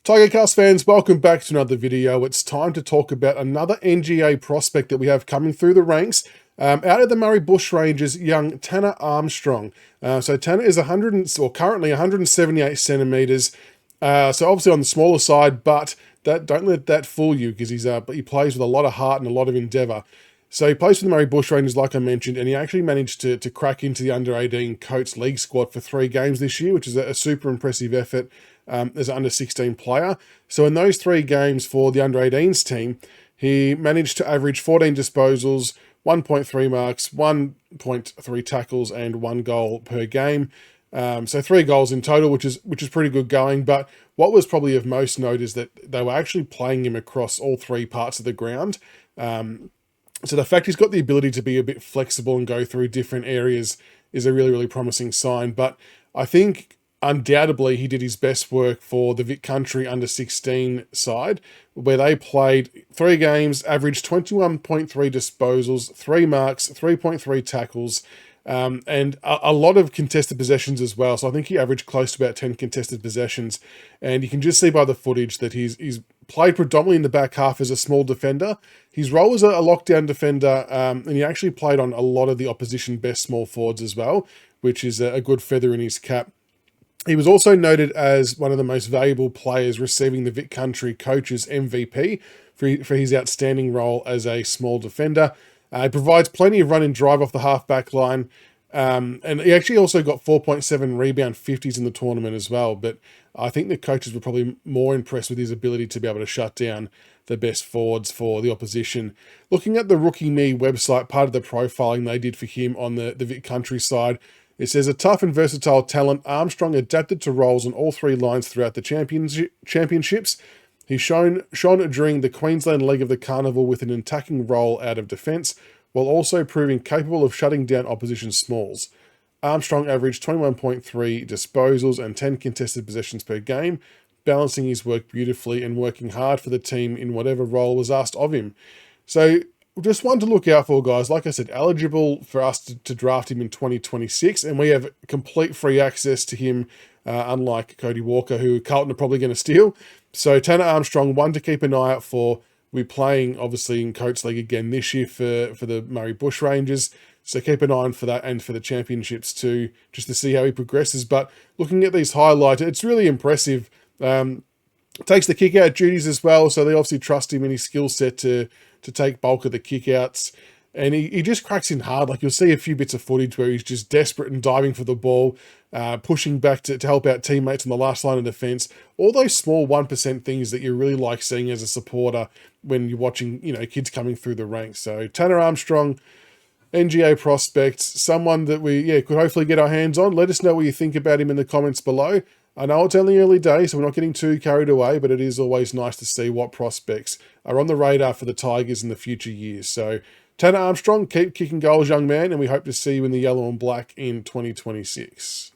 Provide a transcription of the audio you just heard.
Tigercast fans, welcome back to another video. It's time to talk about another NGA prospect that we have coming through the ranks. Out of the Murray Bushrangers, young Tanner Armstrong. So Tanner is currently 178 centimeters. So obviously on the smaller side, but don't let that fool you, because he plays with a lot of heart and a lot of endeavour. So he plays for the Murray Bushrangers, like I mentioned, and he actually managed to crack into the under-18 Coates League squad for 3 games this year, which is a super impressive effort as an under-16 player. So in those 3 games for the under-18s team, he managed to average 14 disposals, 1.3 marks, 1.3 tackles, and 1 goal per game. So 3 goals in total, which is pretty good going. But what was probably of most note is that they were actually playing him across all 3 parts of the ground. So the fact he's got the ability to be a bit flexible and go through different areas is a really, really promising sign. But I think undoubtedly he did his best work for the Vic Country under-16 side, where they played 3 games, averaged 21.3 disposals, 3 marks, 3.3 tackles, and a lot of contested possessions as well. So I think he averaged close to about 10 contested possessions. And you can just see by the footage that he's played predominantly in the back half as a small defender. His role was a lockdown defender, and he actually played on a lot of the opposition best small forwards as well, which is a good feather in his cap. He was also noted as one of the most valuable players, receiving the Vic Country Coaches MVP for his outstanding role as a small defender. He provides plenty of run and drive off the half-back line. And he actually also got 4.7 rebound 50s in the tournament as well. But I think the coaches were probably more impressed with his ability to be able to shut down the best forwards for the opposition. Looking at the Rookie Me website, part of the profiling they did for him on the Vic Country side, it says, a tough and versatile talent, Armstrong adapted to roles on all 3 lines throughout the championships. He shone during the Queensland leg of the Carnival with an attacking role out of defence, while also proving capable of shutting down opposition smalls. Armstrong averaged 21.3 disposals and 10 contested possessions per game, balancing his work beautifully and working hard for the team in whatever role was asked of him. So just one to look out for, guys. Like I said, eligible for us to draft him in 2026, and we have complete free access to him, unlike Cody Walker, who Carlton are probably going to steal. So Tanner Armstrong, one to keep an eye out for. We're playing, obviously, in Coates League again this year for the Murray Bushrangers. So keep an eye on for that and for the championships too, just to see how he progresses. But looking at these highlights, it's really impressive. Takes the kick-out duties as well, so they obviously trust him in his skill set to take bulk of the kick-outs. And he just cracks in hard. Like, you'll see a few bits of footage where he's just desperate and diving for the ball, pushing back to help out teammates on the last line of defence. All those small 1% things that you really like seeing as a supporter when you're watching, kids coming through the ranks. So Tanner Armstrong, NGA prospect, someone that we could hopefully get our hands on. Let us know what you think about him in the comments below. I know it's only early days, so we're not getting too carried away, but it is always nice to see what prospects are on the radar for the Tigers in the future years. So Tanner Armstrong, keep kicking goals, young man, and we hope to see you in the yellow and black in 2026.